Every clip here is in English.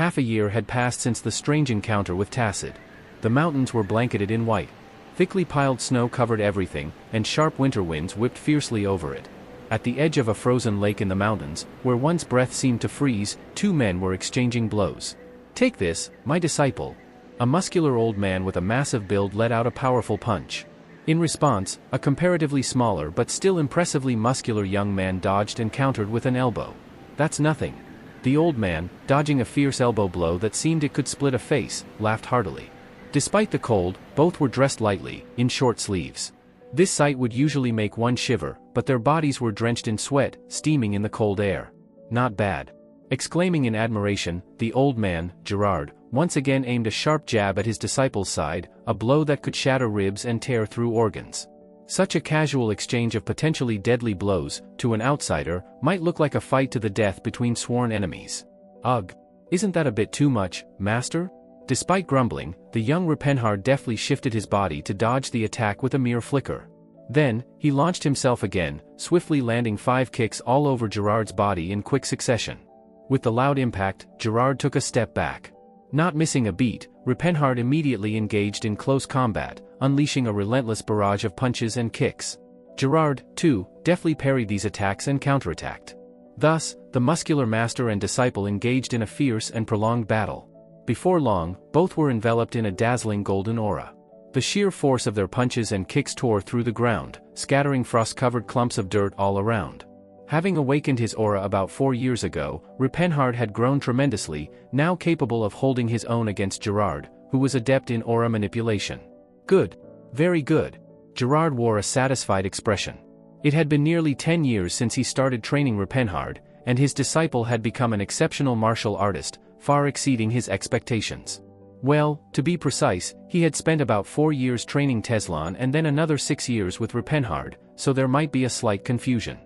Half a year had passed since the strange encounter with Tacid. The mountains were blanketed in white. Thickly piled snow covered everything, and sharp winter winds whipped fiercely over it. At the edge of a frozen lake in the mountains, where one's breath seemed to freeze, two men were exchanging blows. "Take this, my disciple." A muscular old man with a massive build let out a powerful punch. In response, a comparatively smaller but still impressively muscular young man dodged and countered with an elbow. "That's nothing." The old man, dodging a fierce elbow blow that seemed it could split a face, laughed heartily. Despite the cold, both were dressed lightly, in short sleeves. This sight would usually make one shiver, but their bodies were drenched in sweat, steaming in the cold air. "Not bad." Exclaiming in admiration, the old man, Gerard, once again aimed a sharp jab at his disciple's side, a blow that could shatter ribs and tear through organs. Such a casual exchange of potentially deadly blows, to an outsider, might look like a fight to the death between sworn enemies. "Ugh. Isn't that a bit too much, master?" Despite grumbling, the young Repenhard deftly shifted his body to dodge the attack with a mere flicker. Then, he launched himself again, swiftly landing 5 kicks all over Gerard's body in quick succession. With the loud impact, Gerard took a step back. Not missing a beat, Repenhard immediately engaged in close combat, unleashing a relentless barrage of punches and kicks. Gerard, too, deftly parried these attacks and counterattacked. Thus, the muscular master and disciple engaged in a fierce and prolonged battle. Before long, both were enveloped in a dazzling golden aura. The sheer force of their punches and kicks tore through the ground, scattering frost-covered clumps of dirt all around. Having awakened his aura about 4 years ago, Repenhard had grown tremendously, now capable of holding his own against Gerard, who was adept in aura manipulation. "Good. Very good." Gerard wore a satisfied expression. It had been nearly 10 years since he started training Repenhard, and his disciple had become an exceptional martial artist, far exceeding his expectations. Well, to be precise, he had spent about 4 years training Teslan and then another 6 years with Repenhard, so there might be a slight confusion.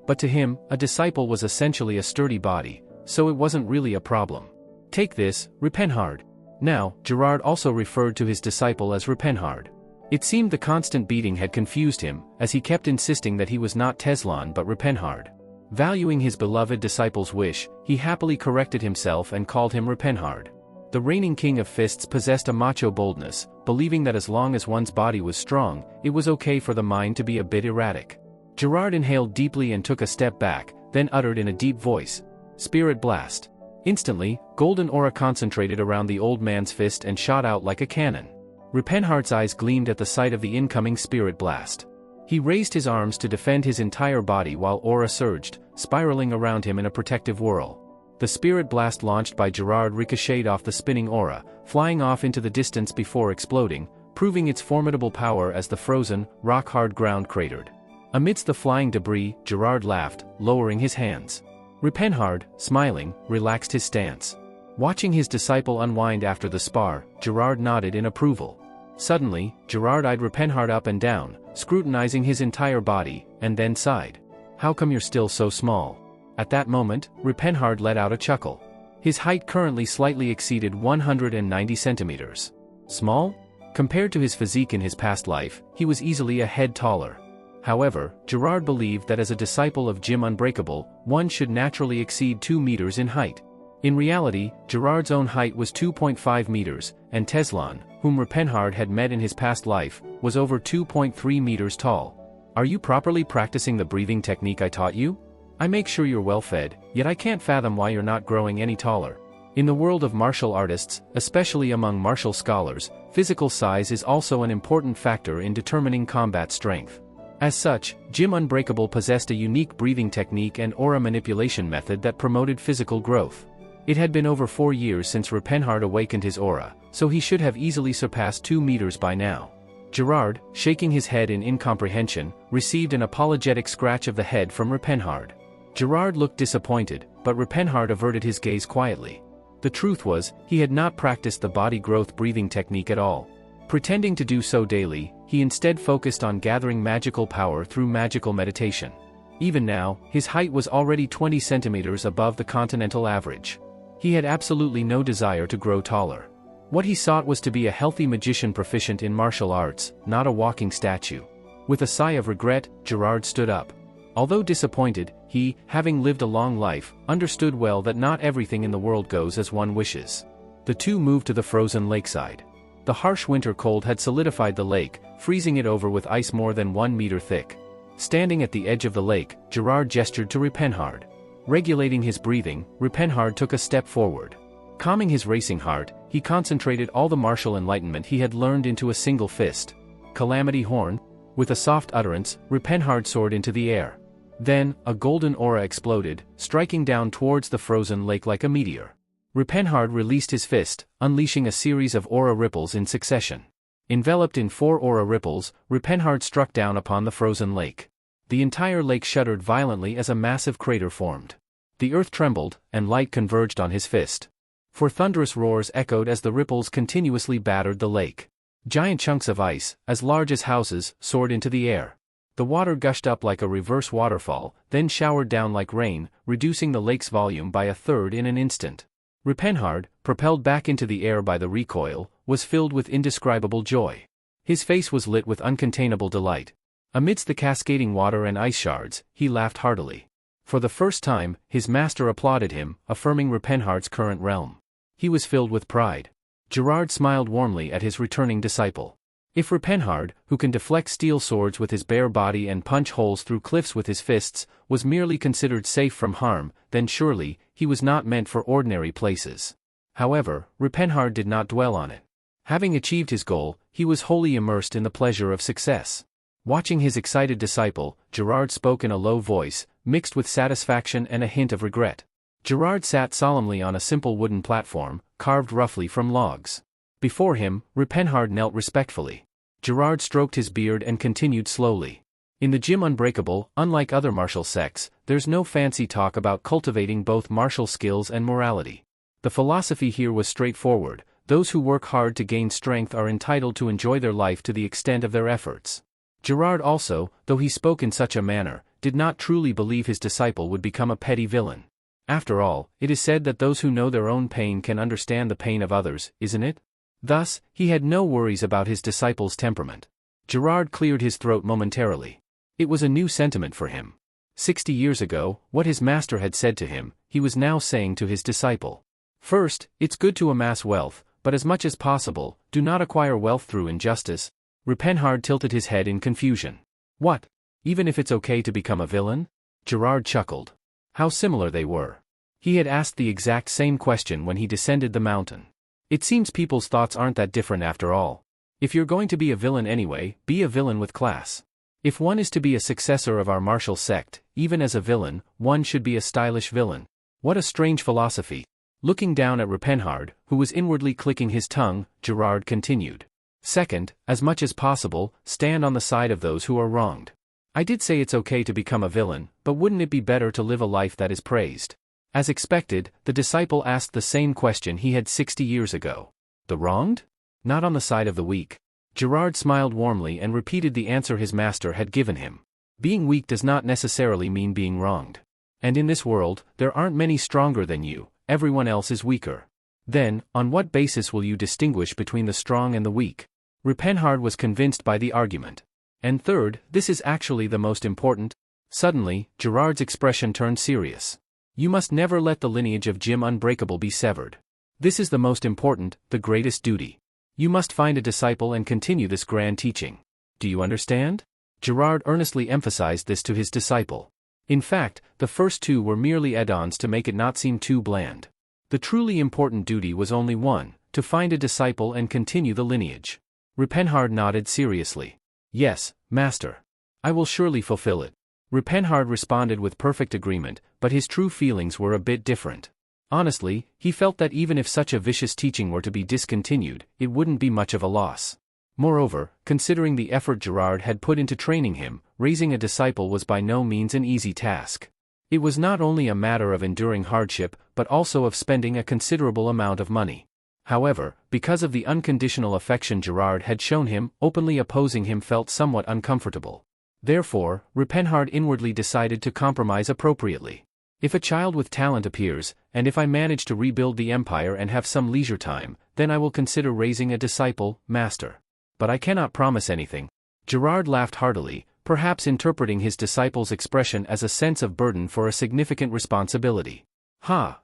But to him, a disciple was essentially a sturdy body, so it wasn't really a problem. "Take this, Repenhard." Now, Gerard also referred to his disciple as Repenhard. It seemed the constant beating had confused him, as he kept insisting that he was not Teslan but Repenhard. Valuing his beloved disciple's wish, he happily corrected himself and called him Repenhard. The reigning king of fists possessed a macho boldness, believing that as long as one's body was strong, it was okay for the mind to be a bit erratic. Gerard inhaled deeply and took a step back, then uttered in a deep voice, "Spirit Blast." Instantly, golden aura concentrated around the old man's fist and shot out like a cannon. Repenhard's eyes gleamed at the sight of the incoming spirit blast. He raised his arms to defend his entire body while aura surged, spiraling around him in a protective whirl. The spirit blast launched by Gerard ricocheted off the spinning aura, flying off into the distance before exploding, proving its formidable power as the frozen, rock-hard ground cratered. Amidst the flying debris, Gerard laughed, lowering his hands. Repenhard, smiling, relaxed his stance. Watching his disciple unwind after the spar, Gerard nodded in approval. Suddenly, Gerard eyed Repenhard up and down, scrutinizing his entire body, and then sighed. "How come you're still so small?" At that moment, Repenhard let out a chuckle. His height currently slightly exceeded 190 centimeters. Small? Compared to his physique in his past life, he was easily a head taller. However, Gerard believed that as a disciple of Jim Unbreakable, one should naturally exceed 2 meters in height. In reality, Gerard's own height was 2.5 meters, and Teslan, whom Repenhard had met in his past life, was over 2.3 meters tall. "Are you properly practicing the breathing technique I taught you? I make sure you're well fed, yet I can't fathom why you're not growing any taller." In the world of martial artists, especially among martial scholars, physical size is also an important factor in determining combat strength. As such, Jim Unbreakable possessed a unique breathing technique and aura manipulation method that promoted physical growth. It had been over 4 years since Repenhard awakened his aura, so he should have easily surpassed 2 meters by now. Gerard, shaking his head in incomprehension, received an apologetic scratch of the head from Repenhard. Gerard looked disappointed, but Repenhard averted his gaze quietly. The truth was, he had not practiced the body growth breathing technique at all. Pretending to do so daily, he instead focused on gathering magical power through magical meditation. Even now, his height was already 20 centimeters above the continental average. He had absolutely no desire to grow taller. What he sought was to be a healthy magician proficient in martial arts, not a walking statue. With a sigh of regret, Gerard stood up. Although disappointed, He, having lived a long life, understood well that not everything in the world goes as one wishes. The two moved to the frozen lakeside. The harsh winter cold had solidified the lake, freezing it over with ice more than 1 meter thick. Standing at the edge of the lake, Gerard gestured to Ripenhard. Regulating his breathing, Ripenhard took a step forward. Calming his racing heart, he concentrated all the martial enlightenment he had learned into a single fist. Calamity Horn. With a soft utterance, Ripenhard soared into the air. Then, a golden aura exploded, striking down towards the frozen lake like a meteor. Ripenhard released his fist, unleashing a series of aura ripples in succession. Enveloped in 4 aura ripples, Ripenhard struck down upon the frozen lake. The entire lake shuddered violently as a massive crater formed. The earth trembled, and light converged on his fist. For thunderous roars echoed as the ripples continuously battered the lake. Giant chunks of ice, as large as houses, soared into the air. The water gushed up like a reverse waterfall, then showered down like rain, reducing the lake's volume by 1/3 in an instant. Ripenhard, propelled back into the air by the recoil, was filled with indescribable joy. His face was lit with uncontainable delight. Amidst the cascading water and ice shards, he laughed heartily. For the first time, his master applauded him, affirming Ripenhard's current realm. He was filled with pride. Gerard smiled warmly at his returning disciple. If Ripenhard, who can deflect steel swords with his bare body and punch holes through cliffs with his fists, was merely considered safe from harm, then surely, he was not meant for ordinary places. However, Ripenhard did not dwell on it. Having achieved his goal, he was wholly immersed in the pleasure of success. Watching his excited disciple, Gerard spoke in a low voice, mixed with satisfaction and a hint of regret. Gerard sat solemnly on a simple wooden platform, carved roughly from logs. Before him, Ripenhard knelt respectfully. Gerard stroked his beard and continued slowly. In the Gym Unbreakable, unlike other martial sects, there's no fancy talk about cultivating both martial skills and morality. The philosophy here was straightforward: those who work hard to gain strength are entitled to enjoy their life to the extent of their efforts. Gerard also, though he spoke in such a manner, did not truly believe his disciple would become a petty villain. After all, it is said that those who know their own pain can understand the pain of others, isn't it? Thus, he had no worries about his disciple's temperament. Gerard cleared his throat momentarily. It was a new sentiment for him. 60 years ago, what his master had said to him, he was now saying to his disciple. First, it's good to amass wealth, but as much as possible, do not acquire wealth through injustice. Ripenhard tilted his head in confusion. What? Even if it's okay to become a villain? Gerard chuckled. How similar they were. He had asked the exact same question when he descended the mountain. It seems people's thoughts aren't that different after all. If you're going to be a villain anyway, be a villain with class. If one is to be a successor of our martial sect, even as a villain, one should be a stylish villain. What a strange philosophy. Looking down at Ripenhard, who was inwardly clicking his tongue, Gerard continued. Second, as much as possible, stand on the side of those who are wronged. I did say it's okay to become a villain, but wouldn't it be better to live a life that is praised? As expected, the disciple asked the same question he had 60 years ago. The wronged? Not on the side of the weak. Gerard smiled warmly and repeated the answer his master had given him. Being weak does not necessarily mean being wronged. And in this world, there aren't many stronger than you, everyone else is weaker. Then, on what basis will you distinguish between the strong and the weak? Ripenhard was convinced by the argument. And third, this is actually the most important. Suddenly, Gerard's expression turned serious. You must never let the lineage of Gym Unbreakable be severed. This is the most important, the greatest duty. You must find a disciple and continue this grand teaching. Do you understand? Gerard earnestly emphasized this to his disciple. In fact, the first two were merely add-ons to make it not seem too bland. The truly important duty was only one, to find a disciple and continue the lineage. Ripenhard nodded seriously. Yes, master. I will surely fulfill it. Ripenhard responded with perfect agreement, but his true feelings were a bit different. Honestly, he felt that even if such a vicious teaching were to be discontinued, it wouldn't be much of a loss. Moreover, considering the effort Gerard had put into training him, raising a disciple was by no means an easy task. It was not only a matter of enduring hardship, but also of spending a considerable amount of money. However, because of the unconditional affection Gerard had shown him, openly opposing him felt somewhat uncomfortable. Therefore, Ripenhard inwardly decided to compromise appropriately. If a child with talent appears, and if I manage to rebuild the empire and have some leisure time, then I will consider raising a disciple, master. But I cannot promise anything. Gerard laughed heartily, perhaps interpreting his disciple's expression as a sense of burden for a significant responsibility.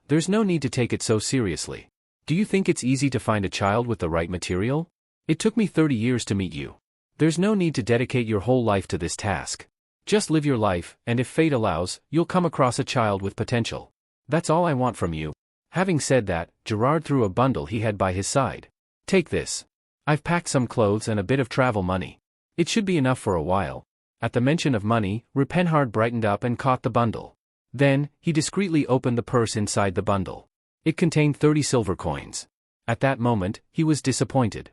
There's no need to take it so seriously. Do you think it's easy to find a child with the right material? It took me 30 years to meet you. There's no need to dedicate your whole life to this task. Just live your life, and if fate allows, you'll come across a child with potential. That's all I want from you. Having said that, Gerard threw a bundle he had by his side. Take this. I've packed some clothes and a bit of travel money. It should be enough for a while. At the mention of money, Rupenhard brightened up and caught the bundle. Then, he discreetly opened the purse inside the bundle. It contained 30 silver coins. At that moment, he was disappointed.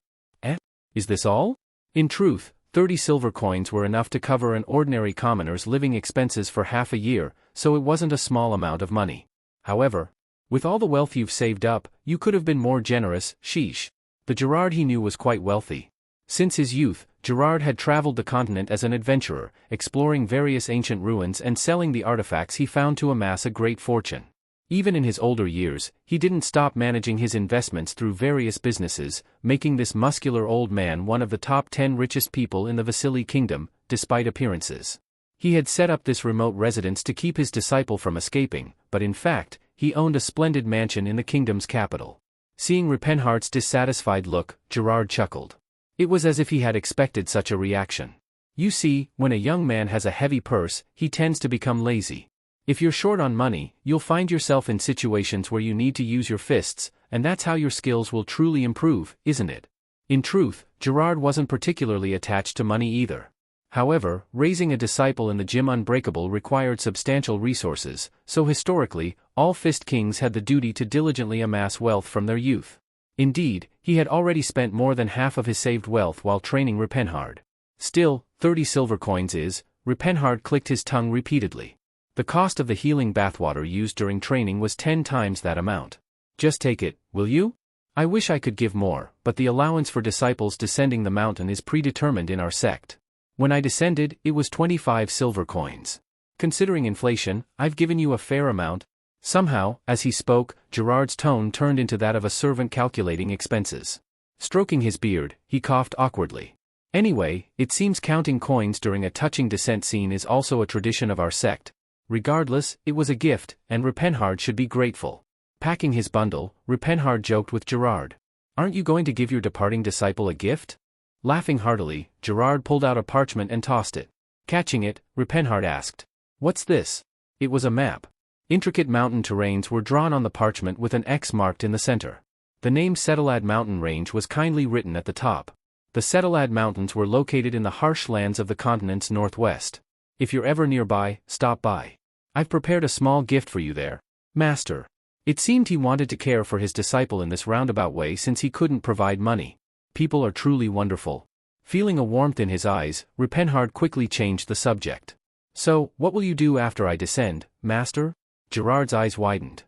Is this all? In truth, 30 silver coins were enough to cover an ordinary commoner's living expenses for half a year, so it wasn't a small amount of money. However, with all the wealth you've saved up, you could have been more generous, sheesh. The Gerard he knew was quite wealthy. Since his youth, Gerard had traveled the continent as an adventurer, exploring various ancient ruins and selling the artifacts he found to amass a great fortune. Even in his older years, he didn't stop managing his investments through various businesses, making this muscular old man one of the top 10 richest people in the Vasily kingdom, despite appearances. He had set up this remote residence to keep his disciple from escaping, but in fact, he owned a splendid mansion in the kingdom's capital. Seeing Rupenhardt's dissatisfied look, Gerard chuckled. It was as if he had expected such a reaction. You see, when a young man has a heavy purse, he tends to become lazy. If you're short on money, you'll find yourself in situations where you need to use your fists, and that's how your skills will truly improve, isn't it? In truth, Gerard wasn't particularly attached to money either. However, raising a disciple in the Gym Unbreakable required substantial resources, so historically, all Fist Kings had the duty to diligently amass wealth from their youth. Indeed, he had already spent more than half of his saved wealth while training Rupenhard. Still, 30 silver coins is, Rupenhard clicked his tongue repeatedly. The cost of the healing bathwater used during training was 10 times that amount. Just take it, will you? I wish I could give more, but the allowance for disciples descending the mountain is predetermined in our sect. When I descended, it was 25 silver coins. Considering inflation, I've given you a fair amount. Somehow, as he spoke, Gerard's tone turned into that of a servant calculating expenses. Stroking his beard, he coughed awkwardly. Anyway, it seems counting coins during a touching descent scene is also a tradition of our sect. Regardless, it was a gift, and Rupenhard should be grateful. Packing his bundle, Rupenhard joked with Gerard. Aren't you going to give your departing disciple a gift? Laughing heartily, Gerard pulled out a parchment and tossed it. Catching it, Rupenhard asked. What's this? It was a map. Intricate mountain terrains were drawn on the parchment with an X marked in the center. The name Setalad mountain range was kindly written at the top. The Setalad mountains were located in the harsh lands of the continent's northwest. If you're ever nearby, stop by. I've prepared a small gift for you there, Master. It seemed he wanted to care for his disciple in this roundabout way since he couldn't provide money. People are truly wonderful. Feeling a warmth in his eyes, Rupenhard quickly changed the subject. So, what will you do after I descend, Master? Gerard's eyes widened.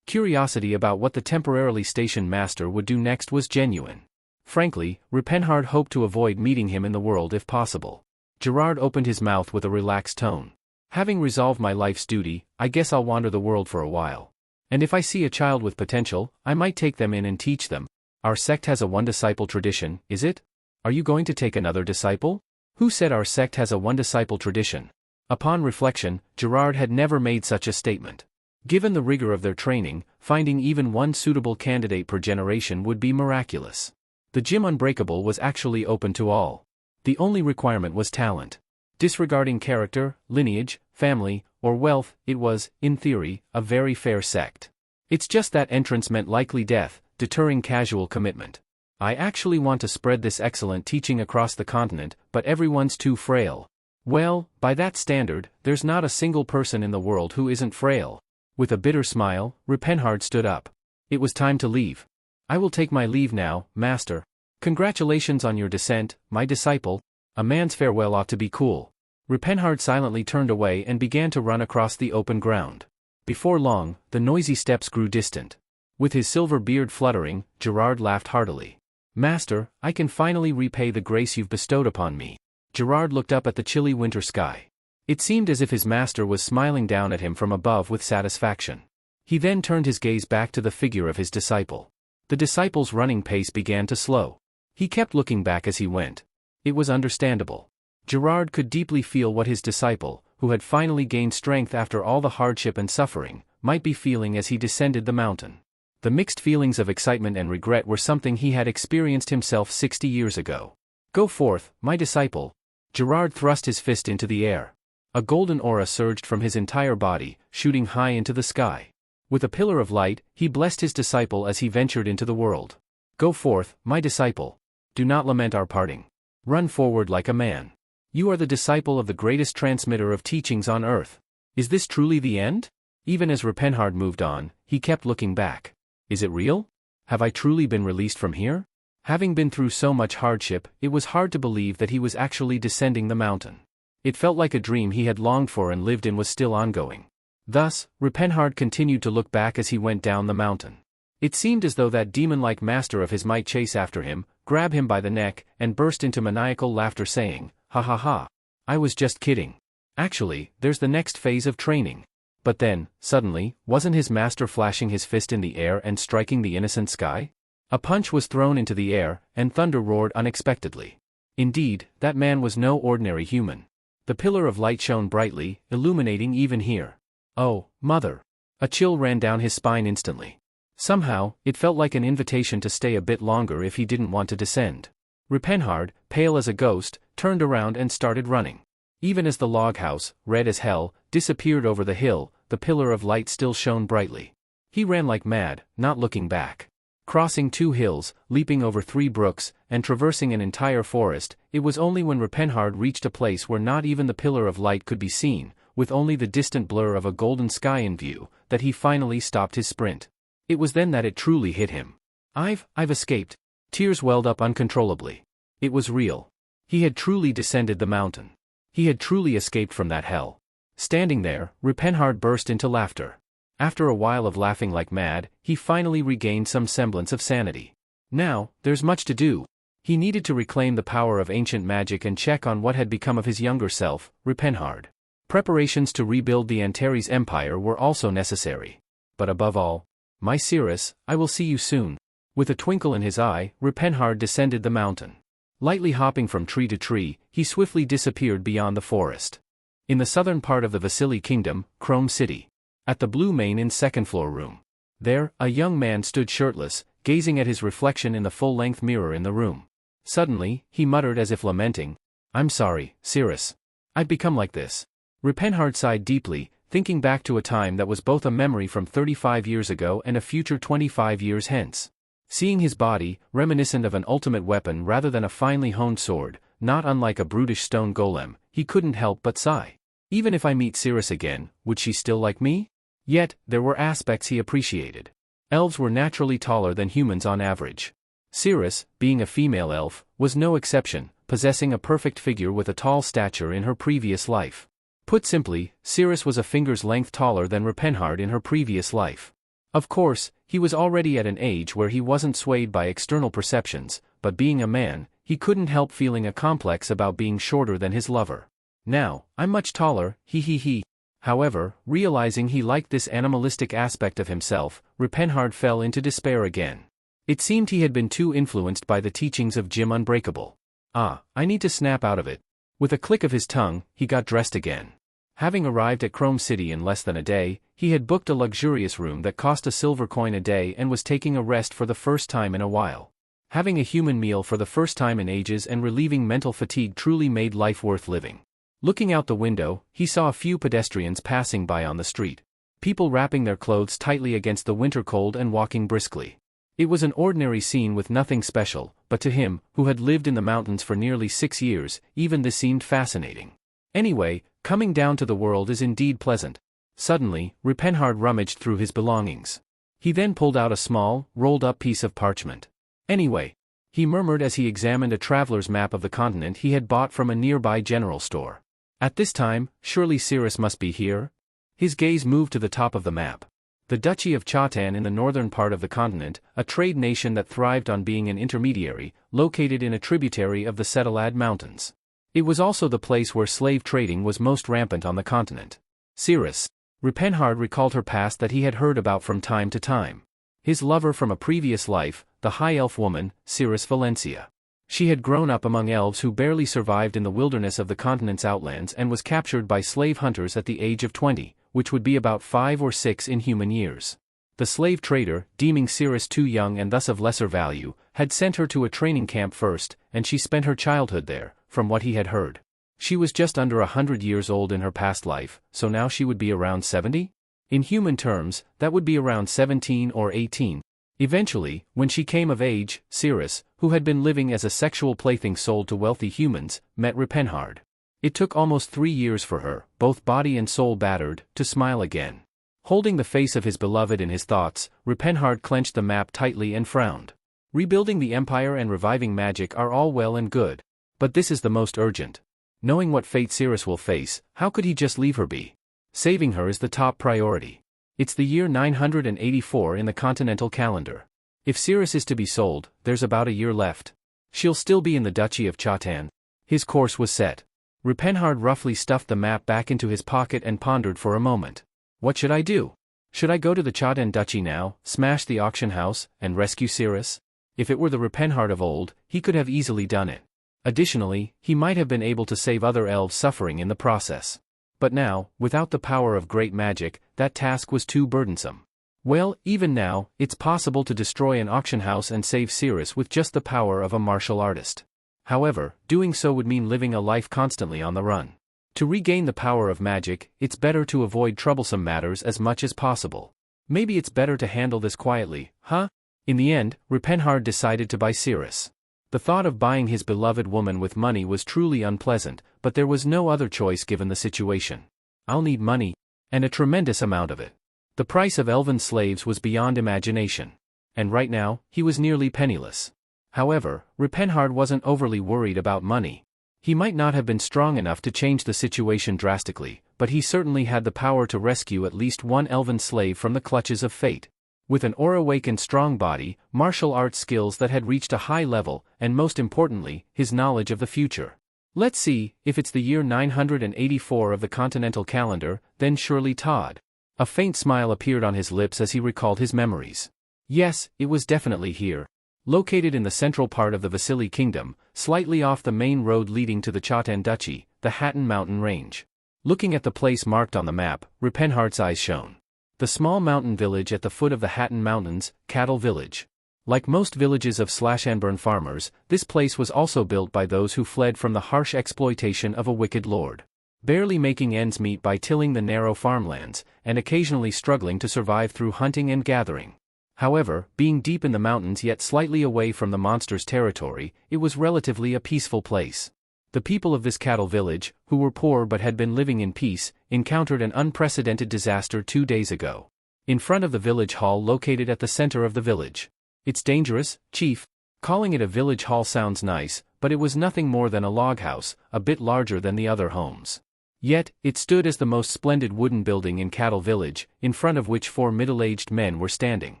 Curiosity about what the temporarily stationed master would do next was genuine. Frankly, Rupenhard hoped to avoid meeting him in the world if possible. Gerard opened his mouth with a relaxed tone. Having resolved my life's duty, I guess I'll wander the world for a while. And if I see a child with potential, I might take them in and teach them. Our sect has a one-disciple tradition, is it? Are you going to take another disciple? Who said our sect has a one-disciple tradition? Upon reflection, Gerard had never made such a statement. Given the rigor of their training, finding even one suitable candidate per generation would be miraculous. The Gym Unbreakable was actually open to all. The only requirement was talent. Disregarding character, lineage, family, or wealth, it was, in theory, a very fair sect. It's just that entrance meant likely death, deterring casual commitment. I actually want to spread this excellent teaching across the continent, but everyone's too frail. Well, by that standard, there's not a single person in the world who isn't frail. With a bitter smile, Rupenhard stood up. It was time to leave. I will take my leave now, Master. Congratulations on your descent, my disciple. A man's farewell ought to be cool. Rupenhard silently turned away and began to run across the open ground. Before long, the noisy steps grew distant. With his silver beard fluttering, Gerard laughed heartily. Master, I can finally repay the grace you've bestowed upon me. Gerard looked up at the chilly winter sky. It seemed as if his master was smiling down at him from above with satisfaction. He then turned his gaze back to the figure of his disciple. The disciple's running pace began to slow. He kept looking back as he went. It was understandable. Gerard could deeply feel what his disciple, who had finally gained strength after all the hardship and suffering, might be feeling as he descended the mountain. The mixed feelings of excitement and regret were something he had experienced himself 60 years ago. "Go forth, my disciple." Gerard thrust his fist into the air. A golden aura surged from his entire body, shooting high into the sky. With a pillar of light, he blessed his disciple as he ventured into the world. "Go forth, my disciple. Do not lament our parting. Run forward like a man. You are the disciple of the greatest transmitter of teachings on earth. Is this truly the end?" Even as Rupenhard moved on, he kept looking back. Is it real? Have I truly been released from here? Having been through so much hardship, it was hard to believe that he was actually descending the mountain. It felt like a dream he had longed for and lived in was still ongoing. Thus, Rupenhard continued to look back as he went down the mountain. It seemed as though that demon-like master of his might chase after him, grab him by the neck, and burst into maniacal laughter saying, "Ha ha ha. I was just kidding. Actually, there's the next phase of training." But then, suddenly, wasn't his master flashing his fist in the air and striking the innocent sky? A punch was thrown into the air, and thunder roared unexpectedly. Indeed, that man was no ordinary human. The pillar of light shone brightly, illuminating even here. "Oh, mother!" A chill ran down his spine instantly. Somehow, it felt like an invitation to stay a bit longer if he didn't want to descend. Rupenhard, pale as a ghost, turned around and started running. Even as the log house, red as hell, disappeared over the hill, the pillar of light still shone brightly. He ran like mad, not looking back. Crossing 2 hills, leaping over 3 brooks, and traversing an entire forest, it was only when Rupenhard reached a place where not even the pillar of light could be seen, with only the distant blur of a golden sky in view, that he finally stopped his sprint. It was then that it truly hit him. I've escaped." Tears welled up uncontrollably. It was real. He had truly descended the mountain. He had truly escaped from that hell. Standing there, Rupenhard burst into laughter. After a while of laughing like mad, he finally regained some semblance of sanity. Now, there's much to do. He needed to reclaim the power of ancient magic and check on what had become of his younger self, Rupenhard. Preparations to rebuild the Antares Empire were also necessary. But above all, "My Cirrus, I will see you soon." With a twinkle in his eye, Rupenhard descended the mountain. Lightly hopping from tree to tree, he swiftly disappeared beyond the forest. In the southern part of the Vasily Kingdom, Chrome City. At the Blue Main Inn's second-floor room. There, a young man stood shirtless, gazing at his reflection in the full-length mirror in the room. Suddenly, he muttered as if lamenting, "I'm sorry, Cirrus. I've become like this." Rupenhard sighed deeply, thinking back to a time that was both a memory from 35 years ago and a future 25 years hence. Seeing his body, reminiscent of an ultimate weapon rather than a finely honed sword, not unlike a brutish stone golem, he couldn't help but sigh. Even if I meet Cirrus again, would she still like me? Yet, there were aspects he appreciated. Elves were naturally taller than humans on average. Cirrus, being a female elf, was no exception, possessing a perfect figure with a tall stature in her previous life. Put simply, Cirrus was a finger's length taller than Rupenhard in her previous life. Of course, he was already at an age where he wasn't swayed by external perceptions, but being a man, he couldn't help feeling a complex about being shorter than his lover. "Now, I'm much taller, he. However, realizing he liked this animalistic aspect of himself, Rupenhard fell into despair again. It seemed he had been too influenced by the teachings of Jim Unbreakable. I need to snap out of it. With a click of his tongue, he got dressed again. Having arrived at Chrome City in less than a day, he had booked a luxurious room that cost a silver coin a day and was taking a rest for the first time in a while. Having a human meal for the first time in ages and relieving mental fatigue truly made life worth living. Looking out the window, he saw a few pedestrians passing by on the street. People wrapping their clothes tightly against the winter cold and walking briskly. It was an ordinary scene with nothing special, but to him, who had lived in the mountains for nearly 6 years, even this seemed fascinating. Anyway, coming down to the world is indeed pleasant. Suddenly, Rupenhard rummaged through his belongings. He then pulled out a small, rolled-up piece of parchment. "Anyway," he murmured as he examined a traveler's map of the continent he had bought from a nearby general store. At this time, surely Cirrus must be here? His gaze moved to the top of the map. The Duchy of Chatan in the northern part of the continent, a trade nation that thrived on being an intermediary, located in a tributary of the Cetalad Mountains. It was also the place where slave trading was most rampant on the continent. Cirrus. Rupenhard recalled her past that he had heard about from time to time. His lover from a previous life, the high elf woman, Cirrus Valencia. She had grown up among elves who barely survived in the wilderness of the continent's outlands and was captured by slave hunters at the age of 20, which would be about 5 or 6 in human years. The slave trader, deeming Cirrus too young and thus of lesser value, had sent her to a training camp first, and she spent her childhood there, from what he had heard. She was just under 100 years old in her past life, so now she would be around 70? In human terms, that would be around 17 or 18. Eventually, when she came of age, Cirrus, who had been living as a sexual plaything sold to wealthy humans, met Ripenhard. It took almost 3 years for her, both body and soul battered, to smile again. Holding the face of his beloved in his thoughts, Ripenhard clenched the map tightly and frowned. Rebuilding the empire and reviving magic are all well and good. But this is the most urgent. Knowing what fate Cirrus will face, how could he just leave her be? Saving her is the top priority. It's the year 984 in the continental calendar. If Cirrus is to be sold, there's about a year left. She'll still be in the Duchy of Chatan. His course was set. Ripenhard roughly stuffed the map back into his pocket and pondered for a moment. What should I do? Should I go to the Chatan Duchy now, smash the auction house, and rescue Cirrus? If it were the Ripenhard of old, he could have easily done it. Additionally, he might have been able to save other elves suffering in the process. But now, without the power of great magic, that task was too burdensome. Well, even now, it's possible to destroy an auction house and save Cirrus with just the power of a martial artist. However, doing so would mean living a life constantly on the run. To regain the power of magic, it's better to avoid troublesome matters as much as possible. Maybe it's better to handle this quietly, huh? In the end, Ripenhard decided to buy Cirrus. The thought of buying his beloved woman with money was truly unpleasant, but there was no other choice given the situation. I'll need money, and a tremendous amount of it. The price of elven slaves was beyond imagination. And right now, he was nearly penniless. However, Ripenhard wasn't overly worried about money. He might not have been strong enough to change the situation drastically, but he certainly had the power to rescue at least one elven slave from the clutches of fate. With an aura-awakened strong body, martial arts skills that had reached a high level, and most importantly, his knowledge of the future. Let's see, if it's the year 984 of the continental calendar, then surely Todd. A faint smile appeared on his lips as he recalled his memories. Yes, it was definitely here. Located in the central part of the Vasily Kingdom, slightly off the main road leading to the Chatan Duchy, the Hatton Mountain Range. Looking at the place marked on the map, Ripenhard's eyes shone. The small mountain village at the foot of the Hatton Mountains, Cattle Village. Like most villages of Slashanburn farmers, this place was also built by those who fled from the harsh exploitation of a wicked lord. Barely making ends meet by tilling the narrow farmlands, and occasionally struggling to survive through hunting and gathering. However, being deep in the mountains yet slightly away from the monster's territory, it was relatively a peaceful place. The people of this cattle village, who were poor but had been living in peace, encountered an unprecedented disaster 2 days ago. In front of the village hall located at the center of the village. It's dangerous, Chief. Calling it a village hall sounds nice, but it was nothing more than a log house, a bit larger than the other homes. Yet, it stood as the most splendid wooden building in Cattle Village, in front of which 4 middle-aged men were standing.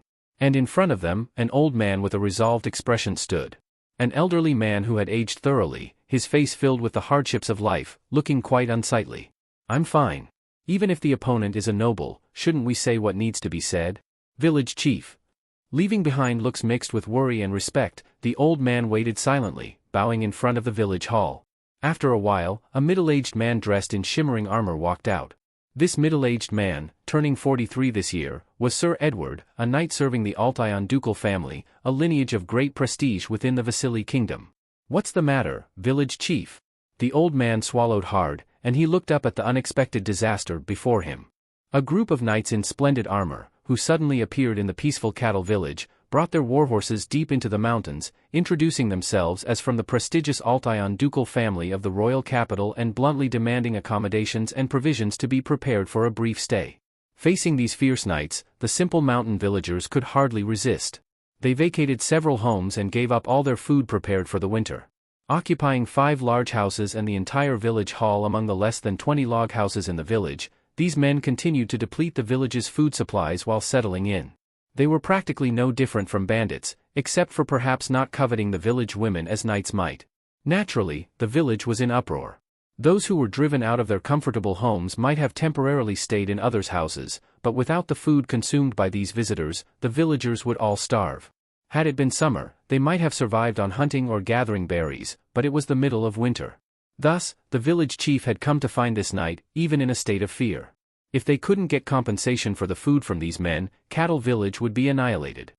And in front of them, an old man with a resolved expression stood. An elderly man who had aged thoroughly, his face filled with the hardships of life, looking quite unsightly. I'm fine. Even if the opponent is a noble, shouldn't we say what needs to be said? Village Chief. Leaving behind looks mixed with worry and respect, the old man waited silently, bowing in front of the village hall. After a while, a middle-aged man dressed in shimmering armor walked out. This middle-aged man, turning 43 this year, was Sir Edward, a knight serving the Altion ducal family, a lineage of great prestige within the Vasily Kingdom. What's the matter, village chief? The old man swallowed hard, and he looked up at the unexpected disaster before him. A group of knights in splendid armor, who suddenly appeared in the peaceful cattle village, brought their warhorses deep into the mountains, introducing themselves as from the prestigious Altion ducal family of the royal capital and bluntly demanding accommodations and provisions to be prepared for a brief stay. Facing these fierce knights, the simple mountain villagers could hardly resist. They vacated several homes and gave up all their food prepared for the winter. Occupying 5 large houses and the entire village hall among the less than 20 log houses in the village, these men continued to deplete the village's food supplies while settling in. They were practically no different from bandits, except for perhaps not coveting the village women as knights might. Naturally, the village was in uproar. Those who were driven out of their comfortable homes might have temporarily stayed in others' houses, but without the food consumed by these visitors, the villagers would all starve. Had it been summer, they might have survived on hunting or gathering berries, but it was the middle of winter. Thus, the village chief had come to find this night, even in a state of fear. If they couldn't get compensation for the food from these men, Cattle Village would be annihilated.